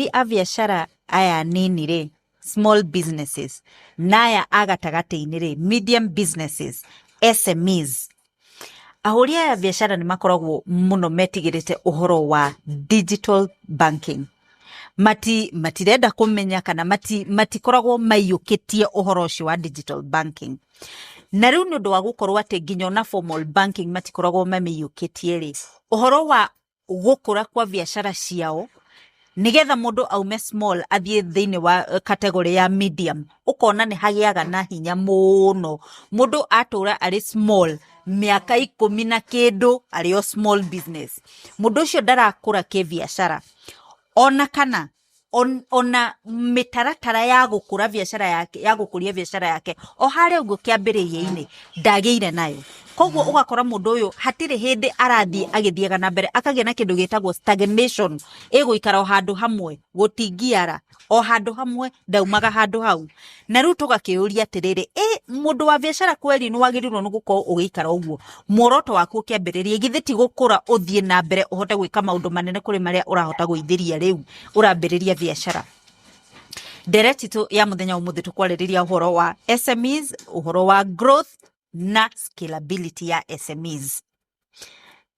ahũri a biashara aya nini rĩ, small businesses, naya agatagateini rĩ, medium businesses, SMEs. Ahũri aya biashara nĩ makoragwo mũno metigĩrĩte ũhoro wa digital banking. Matirenda kũmenya kana matikoragwo maiyũkĩtie ũhoro ũcio wa digital banking. Na rĩu nĩ ũndũ wa gũkorwo atĩ nginya na formal banking matikoragwo mamĩiyũkĩtie rĩ, ũhoro wa gũkũra kwa biashara ciao nigetha mũndũ aume small athiĩ thĩinĩ wa category ya medium, ũkona nĩ hagĩaga na hinya mũno. Mũndũ atũra arĩ small mĩaka 10 na kĩndũ arĩ o small business, mũndũ ũcio ndarakũra kĩbiashara ona kana ona mĩtaratara ya gũkũra biashara yake, ya gũkũria biashara yake o harĩa ũguo kĩambĩrĩria-inĩ ndagĩire nayo. Koguo ũgakora mũndũ ũyũ hatirĩ hĩndĩ arathiĩ agĩthiaga na mbere, akagĩa na kĩndũ gĩtagwo stagnation, ĩgũikara o handũ hamwe, gũtingiara o handũ hamwe, ndaumaga handũ hau. Na rĩu tũgakĩũria atĩrĩrĩ, mũndũ wa biashara kweli nĩ wagĩrĩirwo nĩ gũkorwo ũgĩikara ũguo, muoroto waku ũkĩambĩrĩria githĩ ti gũkũra ũthiĩ na mbere ũhote gwĩka maũndũ manene kũrĩ marĩa ũrahota gũithĩria rĩu ũrambĩrĩria biashara. Ndereti tu ya mũthenya ũmũthĩ tũkwarĩrĩria ũhoro wa SMEs, ũhoro wa growth na scalability ya SMEs.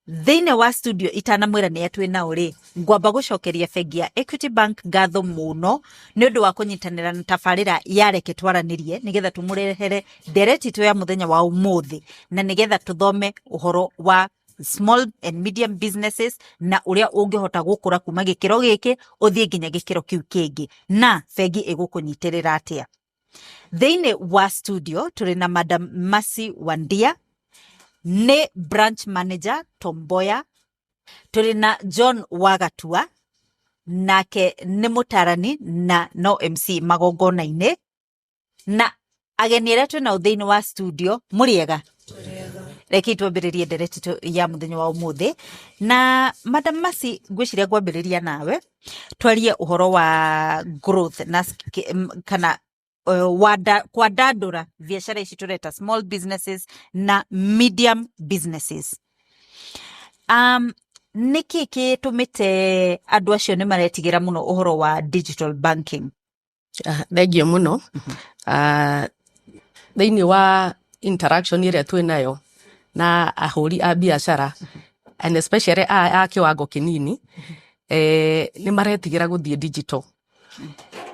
Thĩinĩ wa studio itanamwĩra nĩ atwĩ nao rĩ, ngwamba gũcokeria bengi ya Equity Bank ngatho mũno nĩ ũndũ wa kũnyitanĩra na tabarĩra ya reke twaranĩrie nĩgetha tũmũrehere ndereti tu ya mũthenya wa ũmũthĩ na nĩgetha tũthome ũhoro wa small and medium businesses na ũrĩa ũngĩhota gũkũra kuma gĩkĩro gĩkĩ ũthiĩ nginya gĩkĩro kĩu kĩngĩ na bengi ĩgũkũnyitĩrĩra atĩa. Thĩinĩ wa studio tũrĩ na Madam Mercy Wandia, nĩ branch manager Tom Mboya. Tũrĩ na John Wagatua, nake nĩ mũtarani na no MC magongona-inĩ. Na ageni arĩa twĩnao thĩinĩ wa studio mũrĩega. Reke twambĩrĩrie ndereti ya mũthenya wa ũmũthĩ. Na Madam Mercy, ngwĩciria ngwambĩrĩria nawe twarie ũhoro wa growth na kana kwandandũra biashara ici tũreta small businesses na medium businesses. Nĩkĩ gĩtũmĩte andũ acio nĩ maretigĩra mũno ũhoro wa digital banking? Thengio mũno. Thĩinĩ wa interaction ĩrĩa twĩnayo na ahũri a biashara and especially a kĩwango kĩnini, nĩ maretigĩra gũthiĩ digital.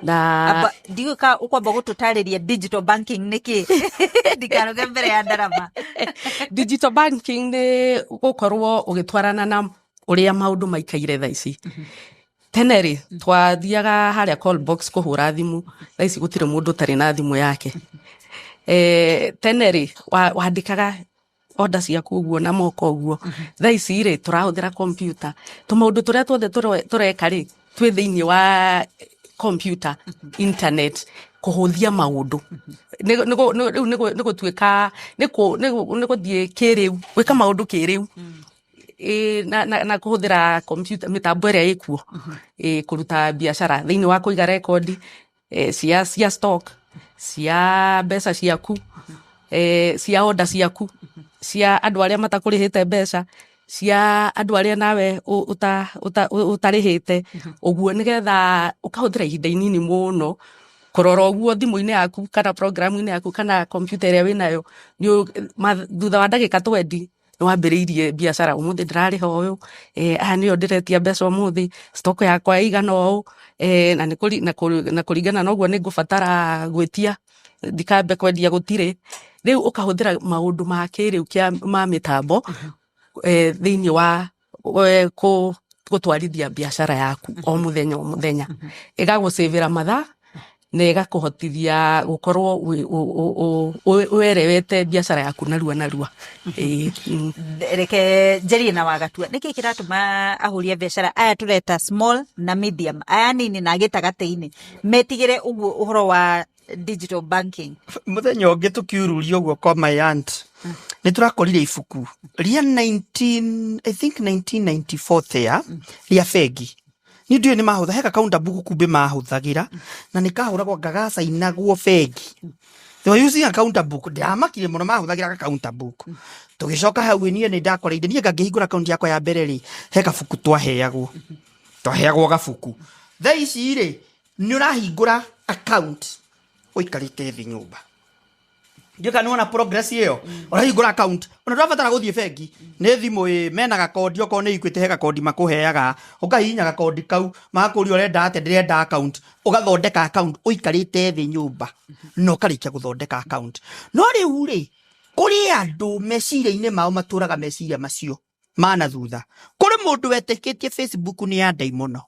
Na ndiuka ukwamba gũtũtarĩria digital banking nĩkĩ ndikaroge mbere ya ndarama. Digital banking nĩ gũkorwo ũgĩtwarana na ũrĩa maũndũ maikaire thaa ici. Tene rĩ, twathiaga harĩa call box kũhũra thimũ, thaa ici gũtirĩ mũndũ ũtarĩ na thimũ yake. Tene rĩ, wandĩkaga order ciaku ũguo na moko ũguo. Thaa ici rĩ, tũrahũthĩra computer. Tũmaũndũ tũrĩa tuothe tũreka rĩ, twĩ thĩinĩ wa computer, internet, kũhũthia maũndũ. Nĩ gũtuĩka nĩ gũthiĩ kĩrĩu, gwĩka maũndũ kĩrĩu. Na kũhũthĩra computer, mĩtambo ĩrĩa ĩkuo, kũruta biashara thĩinĩ wa kũiga rekondi cia stock, cia mbeca ciaku, cia order ciaku, cia andũ arĩa matakũrĩhĩte mbeca, cia andũ arĩa nawe ũtarĩhĩte ũguo, nĩgetha ũkahũthĩra ihinda inini mũno kũrora ũguo thimũ-inĩ yaku kana programu-inĩ yaku kana computer ĩrĩa wĩnayo. Thutha wa ndagĩka 20 nĩ wambĩrĩirie biashara. Ũmũthĩ ndĩrarĩha ũyũ, aya nĩo ndĩretia mbeca ũmũthĩ, stock yakwa ĩigana ũũ, na kũringana na ũguo nĩ ngũbatara gwĩtia, ndikambe kwendia gũtirĩ. Rĩu ũkahũthĩra maũndũ ma kĩrĩu ma mĩtambo thĩinĩ wa gũtwarithia biashara yaku o mũthenya o mũthenya. Ĩgagũcĩvĩra mathaa na ĩgakũhotithia gũkorwo werewete biashara yaku narua. Reke njerie na Wagatua, nĩkĩ kĩratũma ahũri a biashara aya tũreta small na medium, aya nini na gĩtagatĩ-inĩ metigĩre ũguo ũhoro wa digital banking? Mũthenya ũngĩ tũkiururia ũguo kwa my aunt, nĩ tũrakorire ibuku ria 1994 there ria bengi. Nĩ ndiũĩ nĩ mahũtha heka counter book kumbe mahũthagĩra na nĩ kahũragwo gagacainagwo bengi. They were using a counter book. Ndamakire mũno mahũthagĩra counter book. Tũgĩcoka hau niĩ nĩ ndakoreire niĩ ngakĩhingũra account yakwa ya mbere rĩ, he gabuku twaheagwo gabuku. thaa ici rĩ nĩ ũrahingũra account ũikarĩte thĩ nyũmba ndika nĩwona progress ĩyo ũrahingũra account ona ndũrabatara gũthiĩ bengi nĩ thimũ mena gakondi okorwo nĩ Equity he gakondi makũheaga ũkahihinya gakondi kau magakũria ũrenda atĩa ndĩrenda account ũgathondeka account ũikarĩte thĩ nyũmba no ũkarĩkia gũthondeka account no rĩu rĩ kũrĩ andũ meciria-inĩ mao matũraga meciria macio mana thutha kũrĩ mũndũ wetĩkĩtie Facebook nĩ ya ndaimono.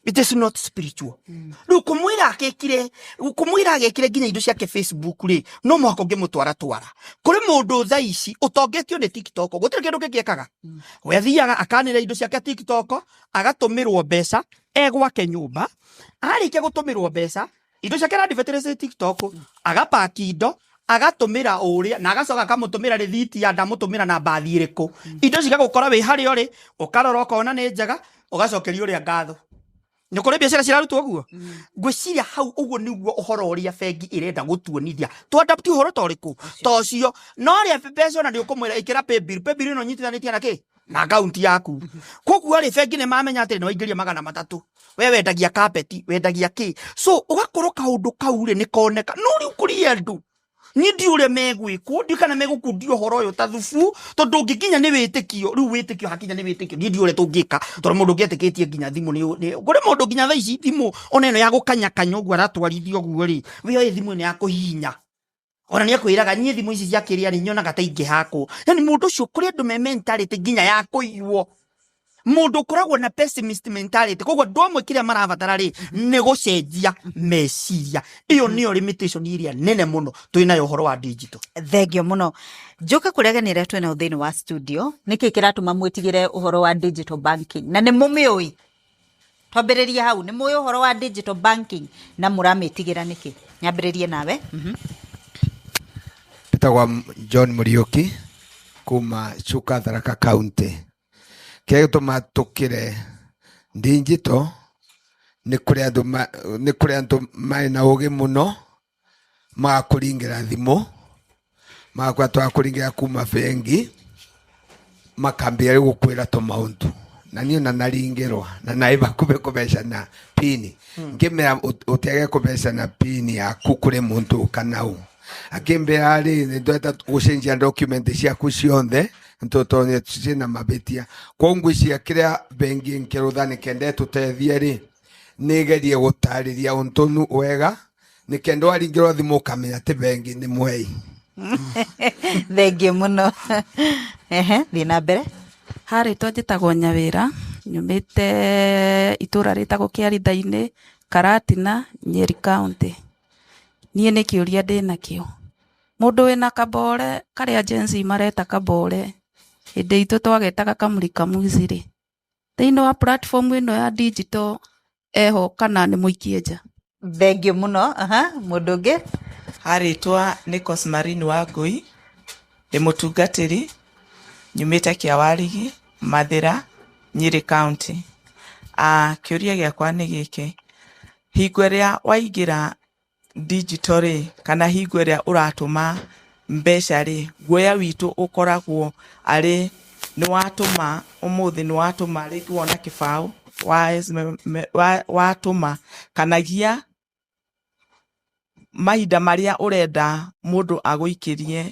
It is not spiritual. Rĩu kũmwĩra agekire nginya indo ciake Facebook rĩ no mũhaka ũngĩmũtwara kũrĩ mũndũ thaa ici ũtongetio nĩ TikTok gũtirĩ kĩndũ kĩngĩkaga we athiaga akanĩra indo ciake TikTok agatũmĩrwo mbeca gwake nyũmba arĩkia gũtũmĩrwo mbeca indo ciake aradiveterece TikTok agapaki indo agatũmĩra ũrĩa na agacoka akamũtũmĩra rĩthiti ya ndamũtũmĩra na mbathi ĩrĩkũ indo cigagũkora wĩ harĩa ũrĩ ũkarora ũkona nĩ njega ũgacokeria ũrĩa ngatho nĩ kũrĩ biacara cirarutwo ũguo ngwĩciria hau ũguo nĩguo ũhoro ũrĩa bengi ĩrenda gũtuonithia tũadapti ũhoro ta ũrĩkũ tocio no rĩa mbeca ona nĩ ũkũmwĩra ĩkĩra paybill ĩno nyitithanĩtie na kĩ na account yaku koguo rĩ bengi nĩ mamenya atĩ nĩ waingĩria 300 we wendagia carpet wendagia kĩ so ũgakorwo kaũndũ kau rĩ nĩ koneka no rĩu kũrĩ andũ ni ndi ũrĩa megwĩkwo ndi kana megũkundio ũhoro ũyũ ta thubu tondũ ũngĩkinya nĩ wĩtĩkio rĩu wĩtĩkio hakinya nĩ wĩtĩkio ni ndi ũrĩa tũngĩka tondũ mũndũ ũngĩetĩkĩtie nginya thimũ nĩ kũrĩ mũndũ nginya thaa ici thimũ ona ĩno ya gũkanyakanya ũguo aratwarithio ũguo rĩ wĩoĩ thimũ nĩ ya kũhihinya ona nĩ akwĩraga niĩ thimũ ici cia kĩrĩa nĩ nyonaga ta ingĩhakwo yani mũndũ ũcio kũrĩ andũ me mentality nginya ya kũiywo mũndũ ũkoragwo na pessimist mentality koguo andũ amwe kĩrĩa marabatara rĩ nĩ gũcenjia meciria ĩyo nĩyo limitation iria nene mũno twĩnayo ũhoro wa digital. Thengio mũno njoka kũrĩa ganĩre twĩna thĩinĩ wa studio nĩkĩ kĩratũma mwĩtigĩre ũhoro wa digital banking na nĩ mũmĩũĩ twambĩrĩrie hau nĩ mũĩ ũhoro wa digital banking na mũramĩtigĩra nĩkĩ nyambĩrĩrie nawe. Petagwa John Muriuki kuma Chuka Tharaka County. Kĩrĩa gĩtũma tũkĩre digital nĩ kũrĩ andũ marĩ na ũgĩ mũno magakũringĩra thimũ magakwatwara kũringĩra kuma bengi makambia rĩu gũkwĩra tũmaũndũ na niĩ ona naringĩrwa na naiba kũbeca na pini ngĩmera ũtiage kũbeca na pini yaku kũrĩ mũndũ kanau akĩmbĩra rĩ nĩndwenda gũcenjia document ciaku ciothe ntotonye cina mabetia kwa ngwĩcia kĩrĩa bengi nkĩrũtha nĩkende tũteithie rĩ nĩgerie gũtarĩria ũntũnu wega nĩkende waringĩrwo thimũ ũkamenya atĩ bengi nĩ mwei. Thengio mũno thiĩ na mbere. Harĩtwa njĩtagwo Nyawĩra nyumĩte itũra rĩtagwo Kĩaritha-inĩ Karatina Nyeri County. Niĩ nĩ kĩũria ndĩnakĩo mũndũ wĩna kabore karĩa agency mareta kabore hĩndĩ itũ twagetaga kamũrika mwizi rĩ thĩinĩ wa platform ĩno ya digital eho kana nĩ mũikie nja. Thengio mũno mũndũ ũngĩ. Harĩtwa nĩ Cosmarine Wangui ndĩ mũtungatĩri nyumĩte Kĩawarigi Mathĩra Nyeri County. Kĩũria gĩakwa nĩ gĩkĩ hingo ĩrĩa waingĩra digital rĩ kana hingo ĩrĩa ũratũma mbeca rĩ guoya witũ ũkoragwo arĩ nĩ watũma ũmũthĩ nĩ watũma rĩngĩ wona kĩbaũ watũma kanagia mahinda marĩa ũrenda mũndũ agũikĩrie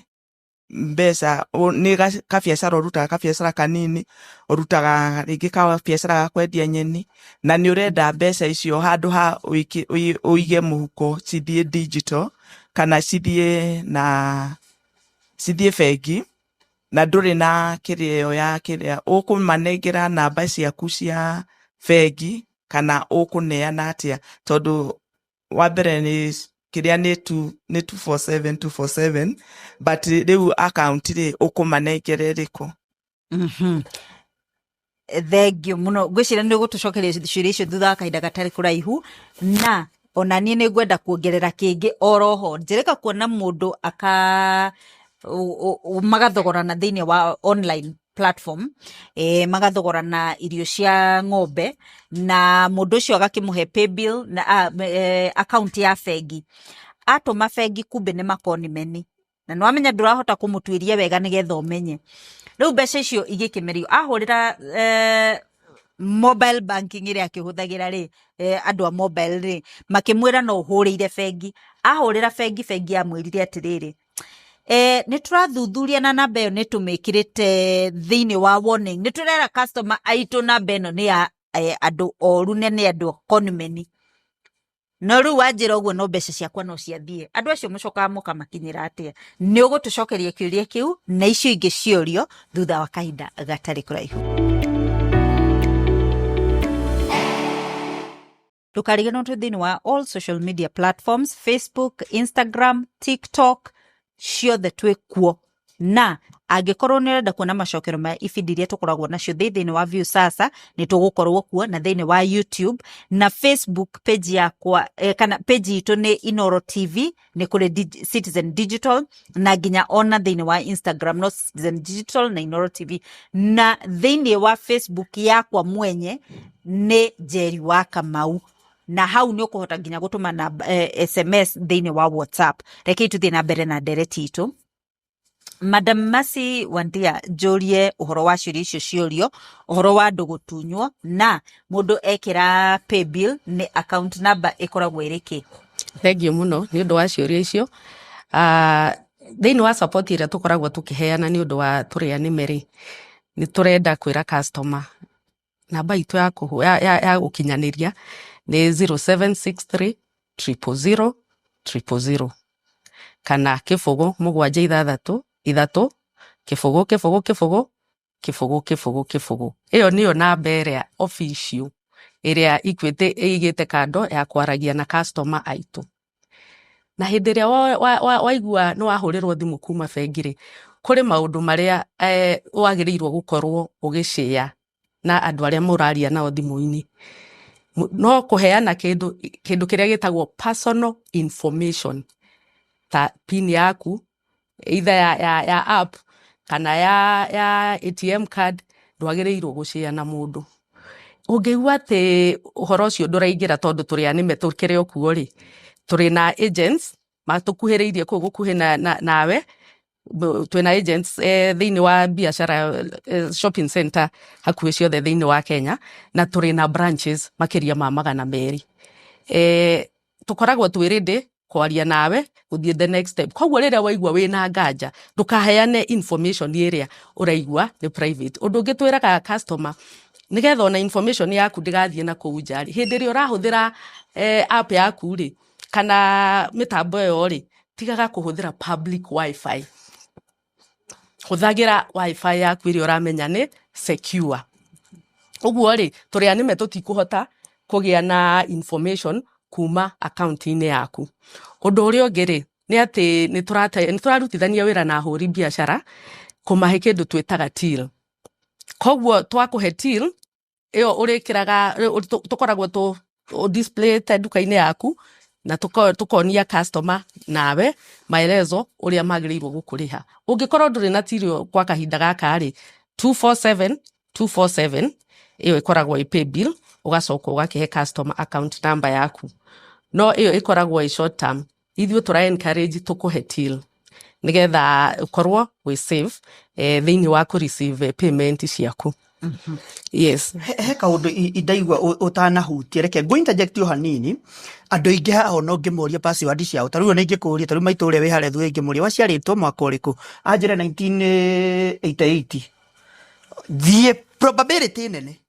mbeca nĩ kabiacara ũrutaga kabiacara kanini ũrutaga rĩngĩ kabiacara ga kwendia nyeni na nĩ ũrenda mbeca icio handũ ha ũige mũhuko cithiĩ digital kana cithiĩ bengi na ndũrĩ na kĩrĩo ya kĩrĩa ũkũmanengera namba ciaku cia bengi kana ũkũneana atĩa tondũ wa mbere nĩ kĩrĩa nĩ 247 but rĩu account rĩ ũkũmanengere rĩkũ. Thengio mũno ngwĩciria nĩ gũtũcokeria ciũria icio thutha wa kahinda gatarĩ kũraihu na ona niĩ nĩ ngwenda kuongerera kĩngĩ oroho njĩrĩka kuona mũndũ magathogorana thĩinĩ wa online platform magathogorana irio cia ng'ombe na mũndũ ũcio agakĩmũhe paybill na account ya bengi atũma bengi kumbe nĩ makonimeni na nĩwamenya ndũrahota kũmũtuĩria wega nĩgetha ũmenye rĩu mbeca icio igĩkĩmerio ahũrĩra mobile banking ĩrĩa akĩhũthagĩra rĩ andũ a mobile rĩ makĩmwĩra no ũhũrĩire bengi ahũrĩra bengi yamwĩrire atĩrĩrĩ nĩ tũrathuthuria na namba ĩyo nĩ tũmĩkĩrĩte thĩinĩ wa warning nĩ tũrera customer aitũ namba ĩno nĩ ya andũ oru na nĩ andũ conmeni no rĩu wanjĩra ũguo no mbeca ciakwa no ciathiĩ andũ acio mũcokaga mũkamakinyĩra atĩa nĩ ũgũtũcokeria kĩũria kĩu na icio ingĩ ciorio thutha wa kahinda gatarĩ kũraihu. Ndũkariganĩrwo twĩ thĩinĩ wa all social media platforms Facebook, Instagram, TikTok ciothe twĩ kuo na angĩkorwo nĩ ũrenda kuona macokero ma ibindi iria tũkoragwo nacio thĩinĩ wa Viusasa nĩ tũgũkorwo kuo na thĩinĩ wa YouTube na Facebook page yakwa kana page itũ nĩ Inoro TV nĩ kũrĩ Citizen Digital na nginya ona thĩinĩ wa Instagram no Citizen Digital na Inoro TV na thĩinĩ wa Facebook yakwa mwenye nĩ Njeri wa Kamau na hau nĩ ũkũhota nginya gũtũma na SMS thĩinĩ wa WhatsApp rekei tũthiĩ na mbere na ndereti itũ. Madam Mercy Wandia njũrie ũhoro wa ciũria icio ciorio ũhoro wa andũ gũtunywo na mũndũ ekĩra pay bill nĩ account number ĩkoragwo ĩrĩkĩ? Thengiũ mũno nĩ ũndũ wa ciũria icio. Thĩinĩ wa support ĩrĩa tũkoragwo tũkĩheana nĩ ũndũ wa tũrĩa nĩme nĩ tũrenda kwĩra customer namba itũ ya gũkinyanĩria nĩ 0763 000 000 kana kĩbũgũ 763 kĩbũgũ. Ĩyo nĩyo namba ĩrĩa official ĩrĩa Equity ĩigĩte kando ya kwaragia na customer aitũ. Na hĩndĩ ĩrĩa waigua nĩ wahũrĩrwo thimũ kuma bengi-rĩ, kũrĩ maũndũ marĩa wagĩrĩirwo gũkorwo ũgĩshare na andũ arĩa mũraria nao thimũ-inĩ. No kũheana kĩndũ kĩrĩa gĩtagwo personal information ta pin yaku either ya app kana ya ATM card ndwagĩrĩirwo gũshare na mũndũ. Ũngĩigua atĩ ũhoro ũcio ndũraingĩra tondũ tũrĩa nĩme tũkĩrĩ okuo-rĩ, tũrĩ na agents matũkuhĩrĩirie kũu gũkuhĩ nawe. Twĩna agents thĩinĩ wa biacara shopping center hakuhĩ ciothe thĩinĩ wa Kenya na tũrĩ na branches makĩria ma 200. Tũkoragwo twĩ ready kwaria nawe gũthiĩ the next step. Koguo rĩrĩa waigua wĩna nganja ndũkaheane information ĩrĩa ũraigua nĩ private. Ũndũ ũngĩ twĩraga customer nĩgetha ona information yaku ndĩgathiĩ na kũu nja rĩ, hĩndĩ ĩrĩa ũrahũthĩra app yaku rĩ kana mĩtambo ĩyo rĩ, tigaga kũhũthĩra public wifi. Hũthagĩra wifi yaku ĩrĩa ũramenya nĩ secure. Ũguo rĩ tũrĩa nĩme tũtikũhota kũgĩa na information kuma account-inĩ yaku. Ũndũ ũrĩa ũngĩ rĩ nĩ atĩ nĩ tũrarutithania wĩra na ahũri biacara kũmahe kĩndũ twĩtaga till. Koguo twakũhe till ĩyo ũrĩkĩraga tũkoragwo display nduka-inĩ yaku na tukonia customer nawe maelezo ũrĩa magĩrĩirwo gũkũrĩha. Ũngĩkorwo ndũrĩ na till kwa kahinda gaka rĩ 247 ĩyo ĩkoragwo pay bill ũgacoka ũgakĩhe customer account number yaku. No ĩyo ĩkoragwo short term. Ithuĩ tũra encourage tũkũhe till nĩgetha ũkorwo wĩ safe thĩinĩ wa kũ receive payment ciaku. Yes. He kaũndũ indaigua ũtanahutia reke ngũ interject hanini. Andũ aingĩ haha no ngĩmoria password ciao. Tarĩu ona ingĩkũria tarĩu maitũ ũrĩa wĩ harĩa thutha ingĩmoria waciarĩtwo mwaka ũrĩkũ? Anjĩre 1988. The probability nene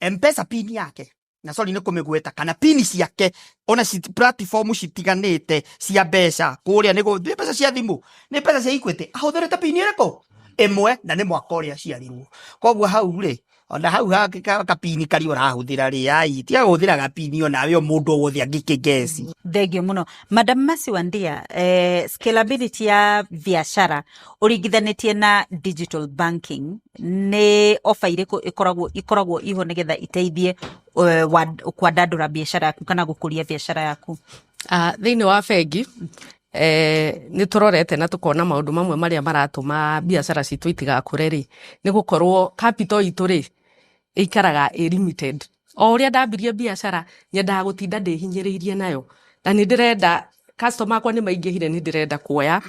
M-Pesa pin yake na sorry nĩ kũmĩgweta kana pin ciake ona platform citiganĩte cia mbeca kũrĩa nĩ mbeca cia thimũ nĩ mbeca cia Equity ahũthĩrĩte pin ĩrĩkũ ĩmwe na nĩ mwaka ũrĩa aciarirwo. Koguo hau rĩ ona hau kapini kari ũrahũthĩra rĩ ai tiga gũthĩra gapini ona we mũndũ wothe angĩkĩgeci. Thengio mũno. Madam Mercy Wandia, scalability ya biacara ũringithanĩtie na digital banking nĩ offer irĩkũ ikoragwo iho nĩgetha iteithie kwandandũra biacara yaku kana gũkũria biacara yaku? Thĩinĩ wa bengi nĩ tũrorete na tũkona maũndũ mamwe marĩa maratũma biacara citũ itigakũre rĩ nĩ gũkorwo capital itũ rĩ ĩikaraga limited. O ũrĩa ndambirie biacara nyendaga gũtinda ndĩhinyĩrĩirie nayo na nĩ ndĩrenda customer akwa nĩ maingĩhire nĩ ndĩrenda kuoya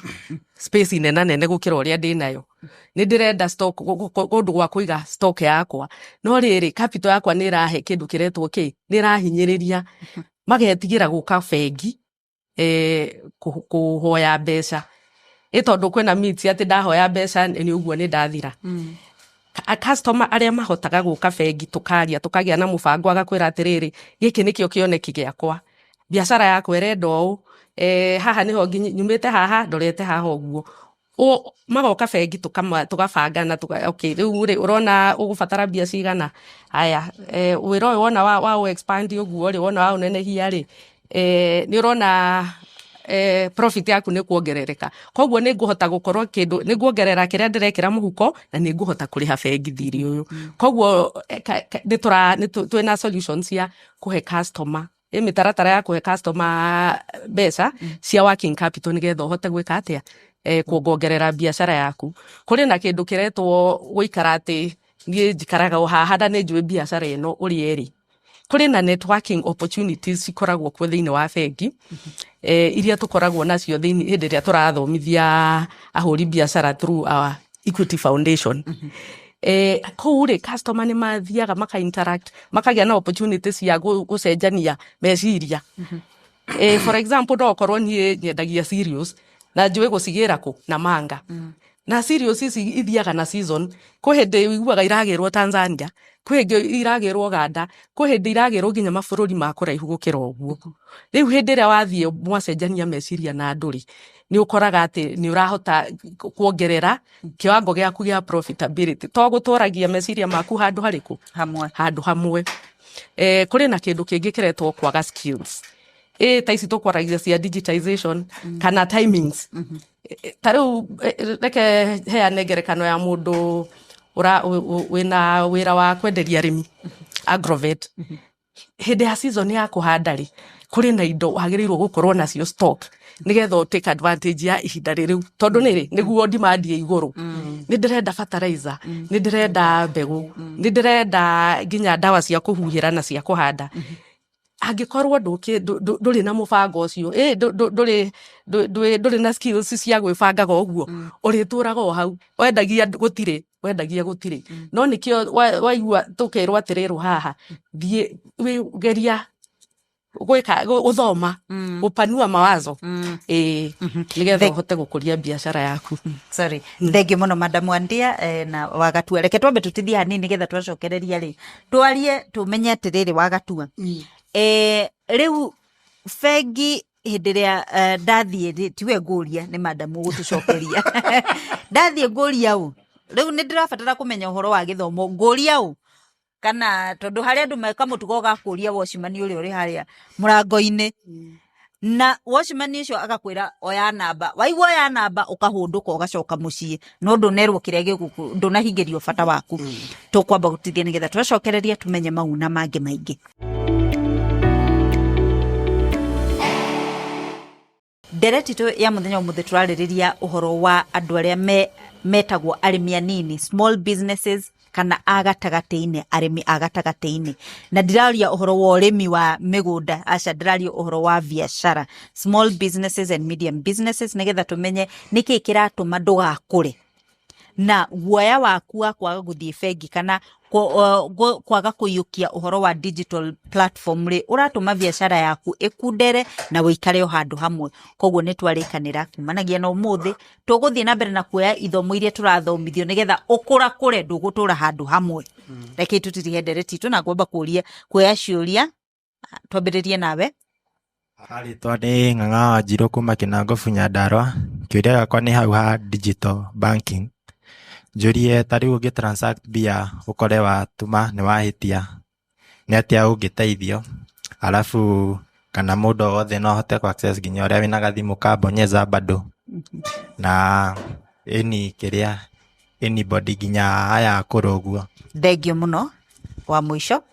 space nene gũkĩra ũrĩa ndĩ nayo. ni ndirenda stock kundu gwa kuiga stock yakwa no riri capital yakwa ni rahe kindu kiretwo ni rahinyiriria magetigira guka bengi kuhoya mbeca tondu kwina meets ati ndahoya mbeca ni uguo ni ndathira a customer aria mahotaga guka bengi tukagia na mubango agakwira atiriri giki nikio kioneki giakwa biashara yakwa irenda uu haha niho nyumite haha ndorete haha uguo magoka bengi tukabangana okay riu ri urona ugubatara bia cigana aya wira uyu wona wa expand uguo ri wona wa unenehia ri ni urona profit yaku ni kuongerereka koguo ni nguhota gukorwo kindu ni nguongerera kiria ndirekira muhuko na ni nguhota kuriha bengi thiri uyu koguo ni twina solutions ya kuhe customer mitaratara ya kuhe customer mbeca cia working capital nigetha uhote gwika atia kuongerera biashara yaku kuri na kindu kiretwo guikara ati nie njikaraga haha na ni njui biashara ino uri eri kuri na networking opportunities cikoragwo kuo thiini wa bengi iria tukoragwo nacio thiini hindi ria turathomithia ahuri biashara through our Equity Foundation kuri customer ni mathiaga maka interact makagia na opportunities ya gucenjania meciria for example no korwo nie nyendagia cereals na njui gucigira ku na manga na cereals ici ithiaga na season kwi hindi iguaga iragirwo Tanzania kwi hindi iragirwo Uganda kwi hindi iragirwo nginya mabururi ma kuraihu gukira uguo riu hindi ria wathie mwacenjania meciria na nduri ni ukoraga ati ni urahota kuongerera kiwango giaku gia profitability to guturagia meciria maku handu hariku hamwe kuri na kindu kingi kiretwo kwaga skills ta ici tukwaragia cia digitization kana timings tariu reke heane ngerekano ya mundu wina wira wa kwenderia arimi agrovet hindi ya season ya kuhanda ri kuri na indo wagirirwo gukorwo nacio stock nigetha take advantage ya ihinda riu tondu niguo demand ya iguru ni ndirenda fertilizer ni ndirenda mbegu ni ndirenda nginya dawa cia kuhuhira na cia kuhanda angikorwo nduri na mubango ucio nduri na skills cia gwibangaga uguo urituraga o hau wendagia gutire no nikio waigua tukirwo atirirwo haha thie geria gwika guthoma upanua mawazo nigetha uhote gukuria biashara yaku sorry thengi muno madam Wandia na Wagatua reke twambe tutithie hanini nigetha twacokereria ri twarie tumenye atiriri Wagatua riu bengi hindi ria ndathie tiwe nguria ni madam gutucokeria ndathie nguria u riu ni ndirabatara kumenya uhoro wa githomo nguria u kana tondu haria andu meka mutugo ga kuria washimani uri uri haria murango-ini na washimani ucio agakwira oya namba waigua oya namba ukahunduka ugacoka mucii no ndunerwo kiria giguku ndunahingirio bata waku tukwamba gutithia nigetha twacokereria tumenye mauna mangi maingi ndereti tu ya muthenya umuthe turaririria uhoro wa andu aria metagwo arimi anini small businesses kana agatagati-ini arimi agatagati-ini na ndiraria uhoro wa urimi wa migunda aca ndiraria uhoro wa biashara small businesses and medium businesses nigetha tumenye niki kiratuma ndugakure na guoya waku wa kwaga guthie bengi kana kwaga kuyukia uhoro wa digital platform ri uratuma biashara yaku ikundere na wikare o handu hamwe koguo ni twarikanira kumanagia na umuthi tuguthie na mbere na kuoya ithomo iria turathomithio nigetha ukura kure ndugutura handu hamwe reke tutirihe ndereti tu na kwamba kuoya ciuria twambiririe nawe Ritwa ni Ng'ang'a Wanjiru kuma Kinangofu Nyandarua kiuria gakwa ni hau ha digital banking njurie tariu ungitransact bia ukore watuma ni wahitia ni atia ungiteithio alafu kana mundu wothe no hote ku access ginya uria wina gathimu ka bonyeza bado na anybody ginya aya kuroguo thengio muno wa mwisho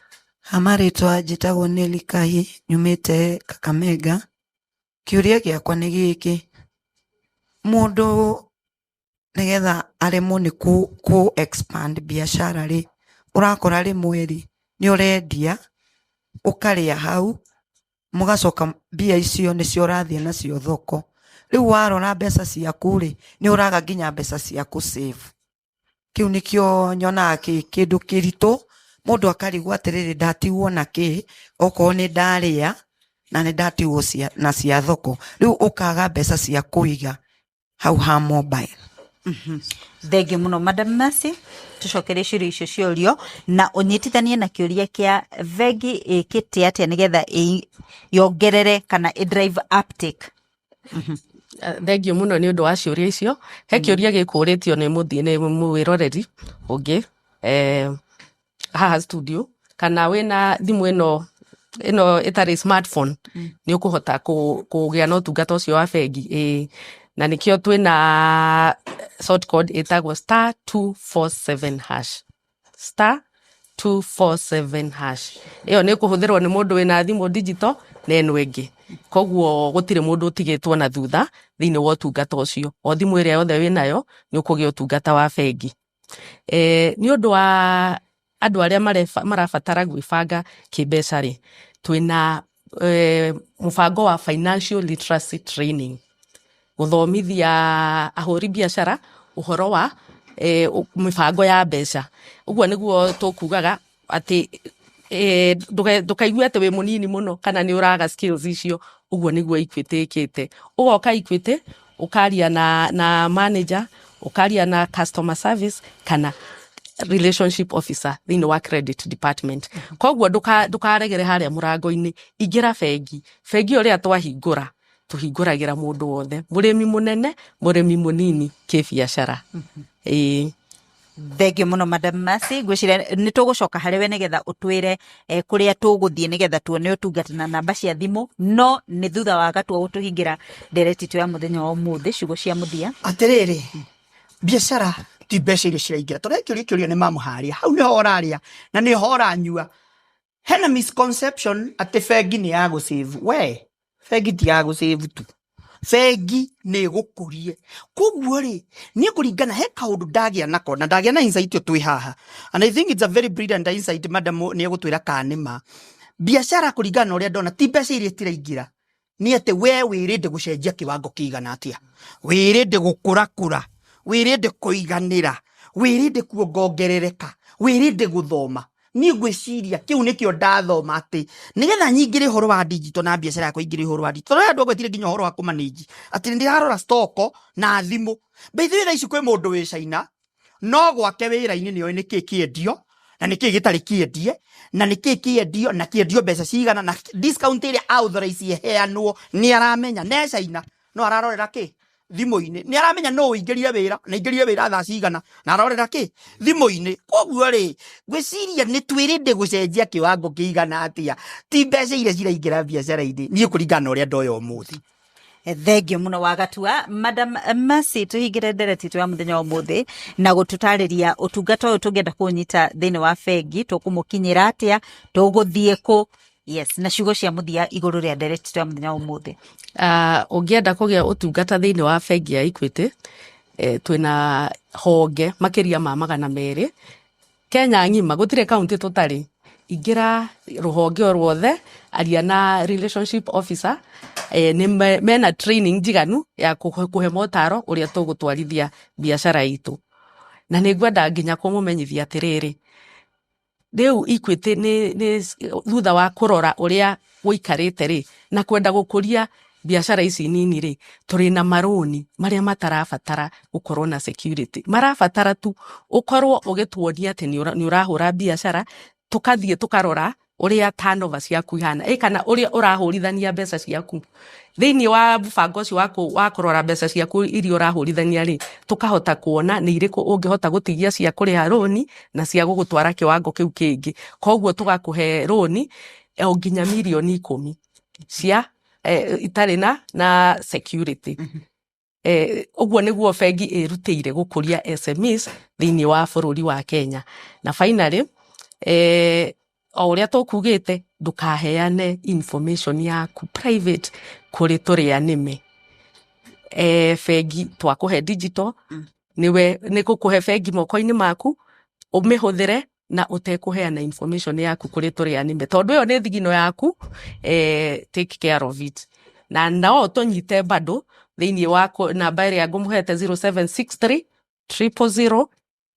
Amaritwa njitagwo Nelly Kahi nyumite Kakamega kiuria giakwa ni giki mundu nigetha aremwo ni ku expand biashara ri urakora rimwe ri ni urendia ukaria hau mugacoka bia icio nicio urathie nacio thoko riu warora mbeca ciaku ri ni uraga nginya mbeca ciaku save kiu nikio nyona kindu kiritu mundu akarigwo atiriri ndatigwo na ki oko ni ndaria na ni ndatigwo na cia thoko riu ukaga mbeca cia kuiga hau ha mobile. Thenge muno Madam Mercy, tucokere ciũria icio ciorio na unyitithanie na kĩũria kĩa Vengi ĩkĩte atĩa nĩgetha yongerere kana drive uptake. Thengio muno nĩ ũndũ wa ciũria icio. He kĩũria gĩkũrĩtio nĩ mwĩroreri ũngĩ haha studio, kana wĩna thimũ ĩno ĩtarĩ smartphone nĩ ũkũhota kũgĩa na ũtungata ũcio wa bengi. Na nikio twina short code itagwo *247#. *247#. Iyo nĩ kuhuthirwo nĩ mũndũ wĩna thimũ digital na eno ĩngĩ. Koguo gũtirĩ mũndũ ũtigĩtwo na thutha thĩinĩ wa ũtungata ũcio. O thimũ ĩrĩa yothe wĩnayo nĩ ũkũgĩa ũtungata wa bengi. Nĩ ũndũ wa andũ arĩa marabatara gwĩbanga kĩmbeca rĩ, twĩna mũbango wa financial literacy training. Gũthomithia ahũri biacara ũhoro wa mibango ya mbeca. Ũguo nĩguo tũkugaga atĩ ndũkaigue atĩ wĩ mũnini mũno kana nĩ ũraga skills icio. Ũguo nĩguo Equity ĩkĩte. Ũgoka Equity ũkaria na manager, ũkaria na customer service kana relationship officer thĩinĩ wa credit department. Koguo ndũkaregere harĩa mũrango-inĩ, ingĩra bengi ũrĩa twahingũra tuhingũragĩra mũndũ wothe, mũrĩmi mũnene, mũrĩmi mũnini, kĩbiacara. Thengio muno Madam Mercy, ngwĩciria nĩ tũgũcoka harĩ we nĩgetha ũtwĩre kũrĩa tũgũthiĩ nĩgetha tuone ũtungata na namba cia thimũ, no nĩ thutha wa gatua gũtũhingĩra ndereti ya mũthenya wa ũmũthĩ, ciugo cia mũthia. Atĩrĩrĩ, biacara ti mbeca iria ciraingĩra, tũrĩa kĩũria nĩ mamũharia, hau nĩho ũraria na nĩho ũranyua. Hena misconception atĩ bengi nĩ ya gũsave. We bengi ti ya gũsave tu, bengi nĩ gũkũrie. Koguo rĩ, niĩ kũringana he kaũndũ ndagĩa nako na ndagĩa na insight twĩ haha, and I think it's a very brilliant insight madam nĩ egũtwĩra kanĩma. Biacara kũringana ũrĩa ndona ti mbeca iria tiraingĩra, nĩ atĩ we wĩrĩnde gũcenjia kĩwango kĩigana atĩa, wĩrĩnde gũkũra, wĩrĩnde kũiganĩra, wĩrĩnde kuongerereka, wĩrĩnde gũthoma. Niĩ ngwĩciria kĩu nĩkĩo ndathoma atĩ nĩgetha nyingĩre ũhoro wa digital na biacara yakwa ingĩre ũhoro wa digital. Tondũ andũ agwetire nginya ũhoro wa kũmanage atĩ nĩndĩrarora stoko na thimũ. Mbeithĩ thaa ici kwĩ mũndũ wĩ China no gwake wĩra-inĩ nĩoĩ nĩkĩĩ kĩendio na nĩkĩĩ gĩtarĩ kĩendie na nĩkĩĩ kĩendio na kĩendio mbeca cigana na discount ĩrĩa authorize ĩheanwo nĩ aramenya. Ne China no ararorera kĩ thimũ-inĩ, nĩ aramenya no ũingĩrire wĩra na ingĩrire wĩra thaa cigana na arorera kĩ thimũ-inĩ. Koguo rĩ, ngwĩciria nĩ twĩrĩnde gũcenjia kĩwango kĩigana atĩa, ti mbeca iria ciraingĩra biacara-inĩ, niĩ kũringana na ũrĩa ndoya ũmũthĩ. Thengio muno wa gatua Madam Mercy, tuhingĩre ndereti ya mũthenya wa ũmũthĩ na gũtũtarĩria ũtungata ũyũ tũngĩenda kũnyita thĩinĩ wa bengi tũkũmũkinyĩra atĩa, tũgũthiĩ kũ. Yes, na ciugo cia mũthia igũrũ rĩa ndereti ya mũthenya wa ũmũthĩ. Ũngĩenda kũgĩa ũtungata thĩinĩ wa bengi ya Equity, twĩna honge makĩria ma 200 Kenya ng'ima, gũtirĩ kaunti tũtarĩ. Ingĩra rũhonge o ruothe, aria na relationship officer, mena training njiganu ya kũhe motaro ũrĩa tũgũtwarithia biacara itũ. Na nĩngwenda nginya kũmũmenyithia atĩrĩrĩ, rĩu Equity nĩ thutha wa kũrora ũrĩa gũikarĩte rĩ na kwenda gũkũria biacara ici nini rĩ, tũrĩ na marũni marĩa matarabatara gũkorwo na security. Marabatara tu ũkorwo ũgĩtuonia atĩ nĩ ũrahũra biacara, tũkathiĩ tũkarora ũrĩa turnover ciaku ihana, kana ũrĩa ũrahũrithania mbeca ciaku. Thĩinĩ wa mũbango ũcio wa kũrora mbeca ciaku iria ũrahũrithania rĩ, tũkahota kuona nĩ irĩkũ ũngĩhota gũtigia cia kũrĩha rũni na cia gũgũtwara kĩwango kĩu kĩngĩ. Koguo tũgakũhe rũni o nginya mirioni 10 cia itarĩ na security. Ũguo nĩguo bengi ĩrutĩire gũkũria SMEs thĩinĩ wa bũrũri wa Kenya. Na finally, o ũrĩa tũkugĩte ndũkaheane information yaku private kũrĩ tũrĩa nĩme. Bengi twakũhe digital, nĩ gũkũhe bengi moko-inĩ maku, ũmĩhũthĩre na ũtekũheana information yaku kũrĩ tũrĩa nĩme. Tondũ ĩyo nĩ thigino yaku, take care of it. Na no tũnyite bado thĩinĩ wa namba ĩrĩa ngũmũhete 0763 000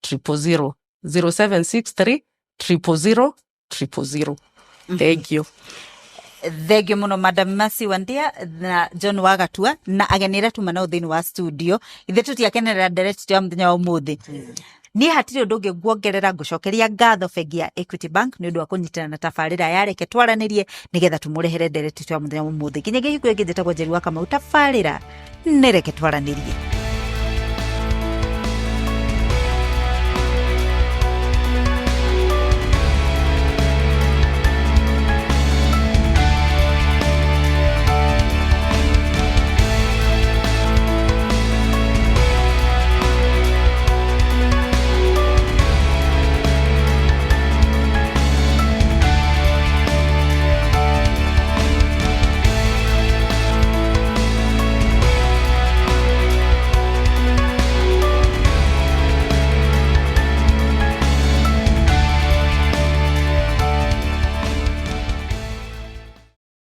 000 0763 000 000. Thank you. Thengio muno Madam Mercy Wandia na John Wagatua na agenera tuma na uthini wa studio ithe tutiakenerera direct ya muthenya wa umuthi ni hatire undu ungi nguongerera ngucokeria ngatho bengi ya Equity Bank ni undu wa kunyitana na tafarira yareke twaranirie nigetha tumurehere direct ya muthenya wa umuthi kinye gikuo githitagwo Njeri wa Kamau tafarira nereke twaranirie.